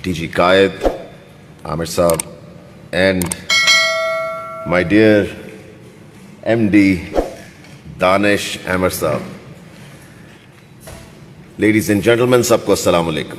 DG Qaid, Amir Saab, and my dear MD Danish Amir Saab. Ladies and gentlemen, sabko assalamu alaikum.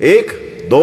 1 2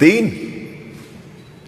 3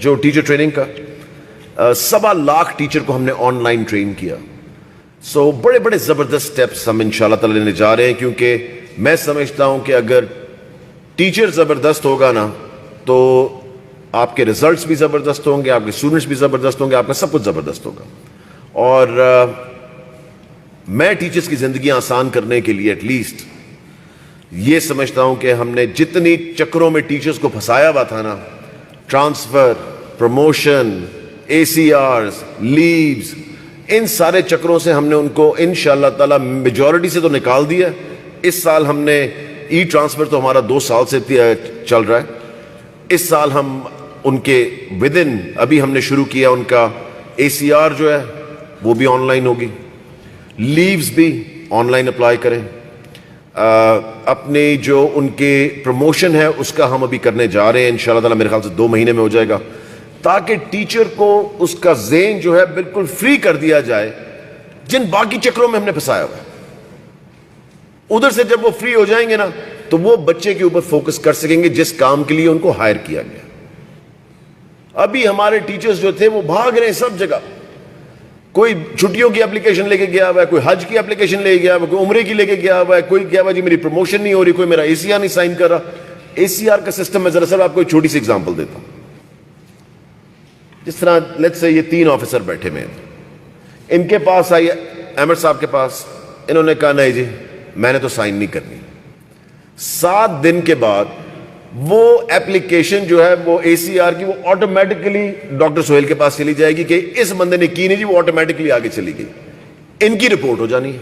جو teacher training کا 1.25 lakh teacher کو ہم نے on line train کیا. سو بڑے بڑے زبردست سٹیپس ہم انشاءاللہ تعالی لینے جا رہے ہیں, کیونکہ میں سمجھتا ہوں کہ اگر ٹیچر زبردست ہوگا نا تو آپ کے ریزلٹس بھی زبردست ہوں گے, آپ کے اسٹوڈنٹس بھی زبردست ہوں گے, آپ کا سب کچھ زبردست ہوگا. اور میں ٹیچرز کی زندگیاں آسان کرنے کے لیے ایٹ لیسٹ یہ سمجھتا ہوں کہ ہم نے جتنی چکروں میں ٹیچرز کو پھنسایا ہوا تھا نا, ٹرانسفر, پروموشن, ACRs, لیوز, ان سارے چکروں سے ہم نے ان کو انشاءاللہ تعالی میجورٹی سے تو نکال دیا. اس سال ہم نے ای ٹرانسفر تو ہمارا 2 سال سے چل رہا ہے. اس سال ہم ان کے ودن ابھی ہم نے شروع کیا, ان کا ACR جو ہے وہ بھی آن لائن ہوگی, لیوز بھی آن لائن اپلائی کریں. اپنی جو ان کے پروموشن ہے اس کا ہم ابھی کرنے جا رہے ہیں انشاءاللہ تعالی, میرے خیال سے 2 مہینے میں ہو جائے گا, تاکہ ٹیچر کو اس کا ذہن جو ہے بالکل فری کر دیا جائے جن باقی چکروں میں ہم نے پھنسایا ہوا ہے. ادھر سے جب وہ فری ہو جائیں گے نا تو وہ بچے کے اوپر فوکس کر سکیں گے جس کام کے لیے ان کو ہائر کیا گیا. ابھی ہمارے ٹیچرز جو تھے وہ بھاگ رہے ہیں سب جگہ, کوئی چھٹیوں کی اپلیکیشن لے کے گیا ہوا ہے, کوئی حج کی اپلیکیشن لے کے گیا ہوا ہے, کوئی عمرے کی لے کے گیا ہوا ہے, کوئی کیا ہوا جی میری پروموشن نہیں ہو رہی, کوئی میرا ACR نہیں سائن کر رہا. ACR کا سسٹم میں ذرا آپ کو ایک چھوٹی سی ایگزامپل دیتا ہوں. جس طرح لیٹس سے یہ 3 آفیسر بیٹھے ہوئے ہیں, ان کے پاس آئی احمد صاحب کے پاس, انہوں نے کہا نہیں جی میں نے تو سائن نہیں کرنی. 7 دن کے بعد وہ ایپلیکیشن جو ہے وہ ACR کی وہ آٹومیٹکلی ڈاکٹر سہیل کے پاس چلی جائے گی کہ اس بندے نے کی نہیں جی, وہ آٹومیٹکلی آگے چلی گئی, ان کی رپورٹ ہو جانی ہے.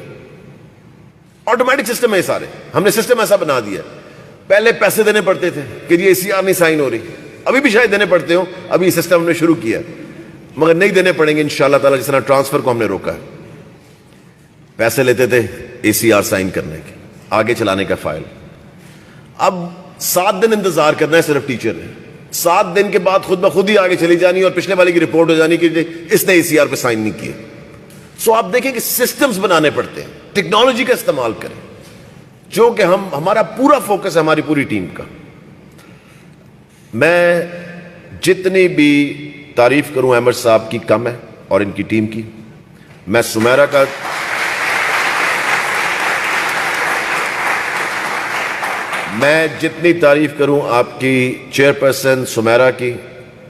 آٹومیٹک سسٹم ہے سارے, ہم نے سسٹم ایسا بنا دیا. پہلے پیسے دینے پڑتے تھے کہ جی ACR نہیں سائن ہو رہی, ابھی بھی شاید دینے پڑتے ہوں, ابھی یہ سسٹم ہم نے شروع کیا مگر نہیں دینے پڑیں گے انشاءاللہ تعالی. جس طرح ٹرانسفر کو ہم نے روکا ہے, پیسے لیتے تھے ACR سائن کرنے کے, آگے چلانے کا فائل. اب 7 دن انتظار کرنا ہے صرف ٹیچر نے, 7 دن کے بعد خود بخود ہی آگے چلی جانی اور پچھلے والے کی رپورٹ ہو جانی کہ اس نے ACR پہ سائن نہیں کیا. سو آپ دیکھیں کہ سسٹمز بنانے پڑتے ہیں, ٹیکنالوجی کا استعمال کریں, جو کہ ہمارا پورا فوکس ہے ہماری پوری ٹیم کا. میں جتنی بھی تعریف کروں احمد صاحب کی کم ہے اور ان کی ٹیم کی. میں سمیرا کا میں جتنی تعریف کروں آپ کی چیئرپرسن سمیرا کی,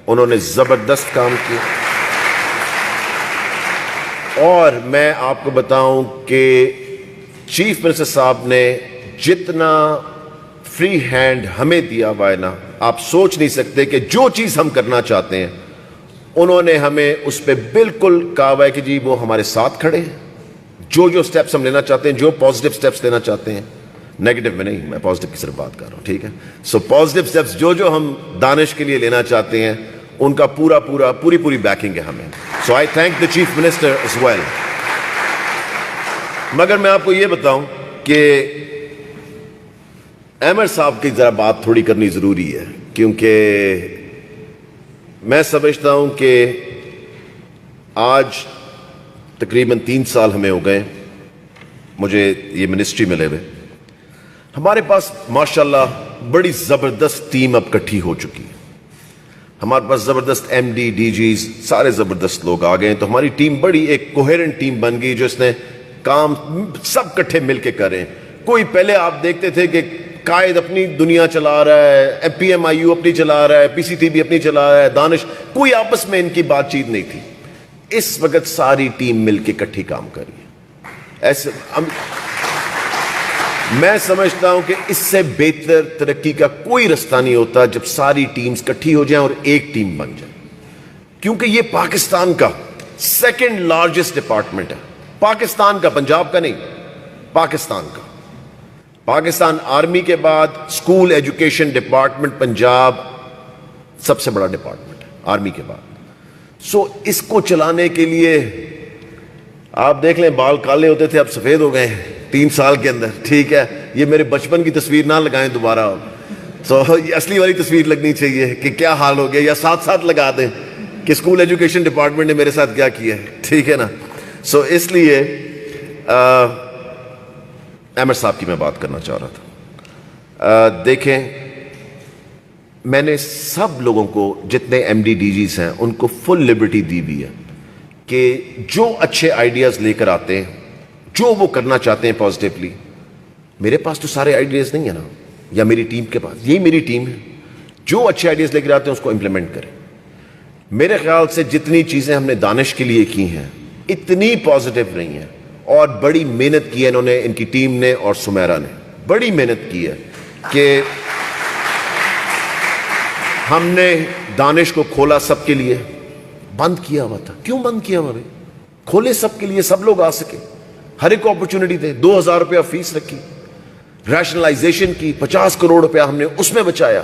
انہوں نے زبردست کام کیا. اور میں آپ کو بتاؤں کہ چیف منسٹر صاحب نے جتنا فری ہینڈ ہمیں دیا ہوا ہے نا, آپ سوچ نہیں سکتے کہ جو چیز ہم کرنا چاہتے ہیں انہوں نے ہمیں اس پہ بالکل کہا ہوا ہے کہ جی وہ ہمارے ساتھ کھڑے ہیں. جو سٹیپس ہم لینا چاہتے ہیں, جو پازیٹیو سٹیپس لینا چاہتے ہیں, نیگیٹو میں نہیں, میں پازیٹیو کی صرف بات کر رہا ہوں, ٹھیک ہے. سو پازیٹیو سٹیپس جو ہم دانش کے لیے لینا چاہتے ہیں ان کا پوری بیکنگ ہے ہمیں. So I thank the chief minister as well. مگر میں آپ کو یہ بتاؤں کہ احمد صاحب کی ذرا بات تھوڑی کرنی ضروری ہے, کیونکہ میں سمجھتا ہوں کہ آج تقریباً 3 سال ہمیں ہو گئے مجھے یہ منسٹری ملے ہوئے. ہمارے پاس ماشاءاللہ بڑی زبردست ٹیم اب کٹھی ہو چکی ہے. ہمارے پاس زبردست MD DGs سارے زبردست لوگ آ گئے ہیں, تو ہماری ٹیم بڑی ایک کوہیرنٹ ٹیم بن گئی, جو اس نے کام سب کٹھے مل کے کریں. کوئی پہلے آپ دیکھتے تھے کہ قائد اپنی دنیا چلا رہا ہے, PMIU اپنی چلا رہا ہے, PCTB اپنی چلا رہا ہے, دانش, کوئی آپس میں ان کی بات چیت نہیں تھی. اس وقت ساری ٹیم مل کے کٹھی کام کر رہی ہے. ایسے میں سمجھتا ہوں کہ اس سے بہتر ترقی کا کوئی رستہ نہیں ہوتا جب ساری ٹیمز کٹھی ہو جائیں اور ایک ٹیم بن جائے, کیونکہ یہ پاکستان کا 2nd لارجسٹ ڈپارٹمنٹ ہے. پاکستان کا, پنجاب کا نہیں, پاکستان کا. پاکستان آرمی کے بعد اسکول ایجوکیشن ڈپارٹمنٹ پنجاب سب سے بڑا ڈپارٹمنٹ ہے آرمی کے بعد. سو اس کو چلانے کے لیے آپ دیکھ لیں, بال کالے ہوتے تھے اب سفید ہو گئے ہیں 3 سال کے اندر, ٹھیک ہے. یہ میرے بچپن کی تصویر نہ لگائیں دوبارہ, سو یہ اصلی والی تصویر لگنی چاہیے کہ کیا حال ہو گیا, یا ساتھ لگا دیں کہ اسکول ایجوکیشن ڈپارٹمنٹ نے میرے ساتھ کیا کیا ہے, ٹھیک ہے نا. سو اس لیے احمد صاحب کی میں بات کرنا چاہ رہا تھا. دیکھیں میں نے سب لوگوں کو جتنے ایم ڈی ڈی جیز ہیں ان کو فل لبرٹی دی ہوئی ہے کہ جو اچھے آئیڈیاز لے کر آتے ہیں, جو وہ کرنا چاہتے ہیں پازیٹیولی. میرے پاس تو سارے آئیڈیاز نہیں ہیں نا, یا میری ٹیم کے پاس, یہی میری ٹیم ہے. جو اچھے آئیڈیاز لے کر آتے ہیں اس کو امپلیمنٹ کریں. میرے خیال سے جتنی چیزیں ہم نے دانش کے لیے کی ہیں اتنی پازیٹیو رہی ہیں, اور بڑی محنت کی ہے انہوں نے, ان کی ٹیم نے اور سمیرا نے بڑی محنت کی ہے کہ ہم نے دانش کو کھولا سب کے لیے. بند کیا ہوا تھا, کیوں بند کیا ہوا بھائی؟ کھولے سب کے لیے, سب لوگ آ سکے, ہر ایک کو اپرچونٹی دے. 2,000 روپیہ فیس رکھی, ریشنلائزیشن کی, 50 کروڑ روپیہ ہم نے اس میں بچایا.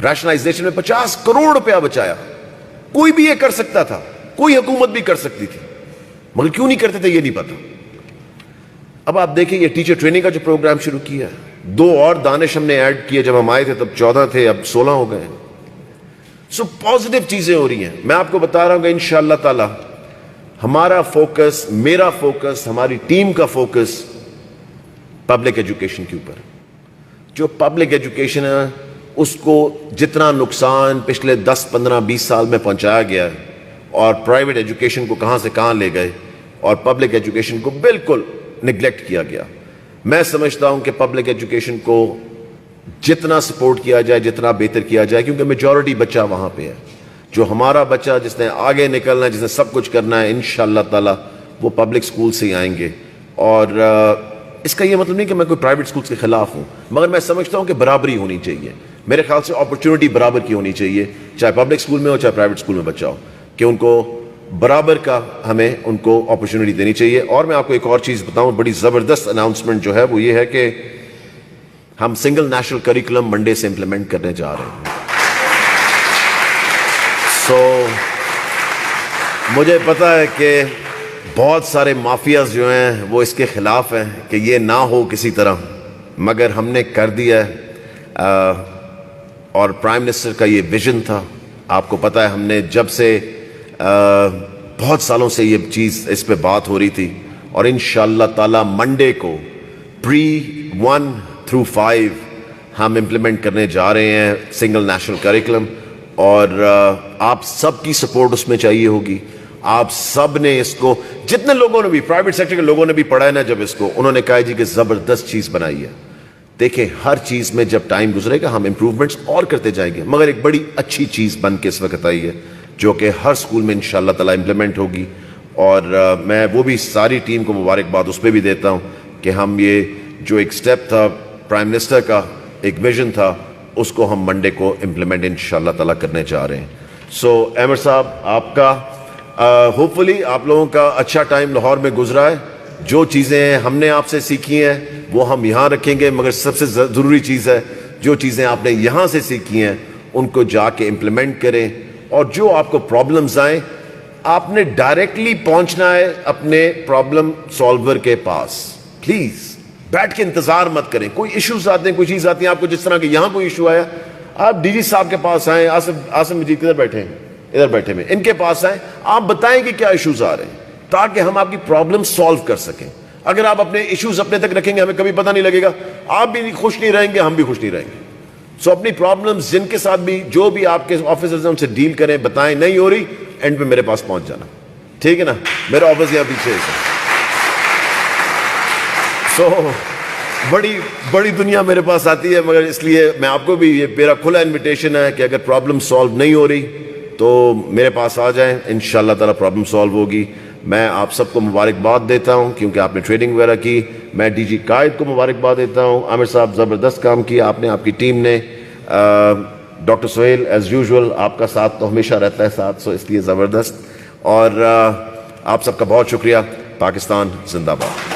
ریشنلائزیشن میں 50 کروڑ روپیہ بچایا. کوئی بھی یہ کر سکتا تھا, کوئی حکومت بھی کر سکتی تھی, مگر کیوں نہیں کرتے تھے یہ نہیں پتا. اب آپ دیکھیں یہ ٹیچر ٹریننگ کا جو پروگرام شروع کیا ہے, 2 اور دانش ہم نے ایڈ کیے. جب ہم آئے تھے تب 14 تھے, اب 16 ہو گئے ہیں. سو پازیٹیو چیزیں ہو رہی ہیں. میں آپ کو بتا رہا ہوں کہ انشاءاللہ تعالی ہمارا فوکس, میرا فوکس, ہماری ٹیم کا فوکس پبلک ایجوکیشن کے اوپر. جو پبلک ایجوکیشن ہے اس کو جتنا نقصان پچھلے 10, 15, 20 سال میں پہنچایا گیا ہے, اور پرائیویٹ ایجوکیشن کو کہاں سے کہاں لے گئے, اور پبلک ایجوکیشن کو بالکل نگلیکٹ کیا گیا. میں سمجھتا ہوں کہ پبلک ایجوکیشن کو جتنا سپورٹ کیا جائے, جتنا بہتر کیا جائے, کیونکہ میجورٹی بچہ وہاں پہ ہے. جو ہمارا بچہ جس نے آگے نکلنا ہے, جس نے سب کچھ کرنا ہے, انشاءاللہ تعالی وہ پبلک سکول سے ہی آئیں گے. اور اس کا یہ مطلب نہیں کہ میں کوئی پرائیویٹ سکولز کے خلاف ہوں, مگر میں سمجھتا ہوں کہ برابری ہونی چاہیے. میرے خیال سے اپرچونٹی برابر کی ہونی چاہیے, چاہے پبلک سکول میں ہو چاہے پرائیویٹ سکول میں بچہ ہو, کہ ان کو برابر کا ہمیں ان کو اپرچونٹی دینی چاہیے. اور میں آپ کو ایک اور چیز بتاؤں, بڑی زبردست اناؤنسمنٹ جو ہے وہ یہ ہے کہ ہم سنگل نیشنل کریکولم منڈے سے امپلیمنٹ کرنے جا رہے ہیں. سو مجھے پتا ہے کہ بہت سارے مافیاز جو ہیں وہ اس کے خلاف ہیں کہ یہ نہ ہو کسی طرح, مگر ہم نے کر دیا ہے. اور پرائم منسٹر کا یہ ویژن تھا. آپ کو پتا ہے ہم نے جب سے بہت سالوں سے یہ چیز اس پہ بات ہو رہی تھی, اور انشاءاللہ تعالی منڈے کو پری 1 through 5 ہم امپلیمنٹ کرنے جا رہے ہیں سنگل نیشنل کریکولم. اور آپ سب کی سپورٹ اس میں چاہیے ہوگی. آپ سب نے اس کو, جتنے لوگوں نے بھی, پرائیویٹ سیکٹر کے لوگوں نے بھی پڑھا ہے نا, جب اس کو انہوں نے کہا جی کہ زبردست چیز بنائی ہے. دیکھیں ہر چیز میں جب ٹائم گزرے گا ہم امپروومنٹس اور کرتے جائیں گے, مگر ایک بڑی اچھی چیز بن کے اس وقت آئی ہے جو کہ ہر سکول میں انشاءاللہ تعالی امپلیمنٹ ہوگی. اور میں وہ بھی ساری ٹیم کو مبارکباد اس پہ بھی دیتا ہوں کہ ہم یہ جو ایک سٹیپ تھا پرائم منسٹر کا, ایک ویژن تھا, اس کو ہم منڈے کو امپلیمنٹ انشاءاللہ تعالی کرنے جا رہے ہیں. سو احمد صاحب, آپ کا ہوپ فلی آپ لوگوں کا اچھا ٹائم لاہور میں گزرا ہے. جو چیزیں ہم نے آپ سے سیکھی ہیں وہ ہم یہاں رکھیں گے, مگر سب سے ضروری چیز ہے جو چیزیں آپ نے یہاں سے سیکھی ہیں ان کو جا کے امپلیمنٹ کریں. اور جو آپ کو پرابلمز آئیں آپ نے ڈائریکٹلی پہنچنا ہے اپنے پرابلم سالور کے پاس. پلیز بیٹھ کے انتظار مت کریں. کوئی ایشوز آتے ہیں, کوئی چیز آتی ہے آپ کو, جس طرح کہ یہاں کوئی ایشو آیا, آپ ڈی جی صاحب کے پاس آئیں. آصف مجید کدھر بیٹھے ہیں, ادھر بیٹھے ہیں, ان کے پاس آئیں, آپ بتائیں کہ کیا ایشوز آ رہے ہیں تاکہ ہم آپ کی پرابلم سالو کر سکیں. اگر آپ اپنے ایشوز اپنے تک رکھیں گے ہمیں کبھی پتہ نہیں لگے گا, آپ بھی خوش نہیں رہیں گے, ہم بھی خوش نہیں رہیں گے. سو اپنی پرابلمز جن کے ساتھ بھی, جو بھی آپ کے آفیسرز ہیں ان سے ڈیل کریں, بتائیں. نہیں ہو رہی اینڈ پہ میرے پاس پہنچ جانا, ٹھیک ہے نا, میرا آفس یہاں پیچھے ہے. سو بڑی دنیا میرے پاس آتی ہے, مگر اس لیے میں آپ کو بھی یہ میرا کھلا انویٹیشن ہے کہ اگر پرابلم سالو نہیں ہو رہی تو میرے پاس آ جائیں, انشاءاللہ تعالی پرابلم سالو ہوگی. میں آپ سب کو مبارکباد دیتا ہوں کیونکہ آپ نے ٹریننگ وغیرہ کی. میں ڈی جی قائد کو مبارکباد دیتا ہوں. عامر صاحب زبردست کام کیا آپ نے, آپ کی ٹیم نے. ڈاکٹر سہیل ایز یوزول آپ کا ساتھ تو ہمیشہ رہتا ہے ساتھ, سو اس لیے زبردست. اور آپ سب کا بہت شکریہ. پاکستان زندہ باد.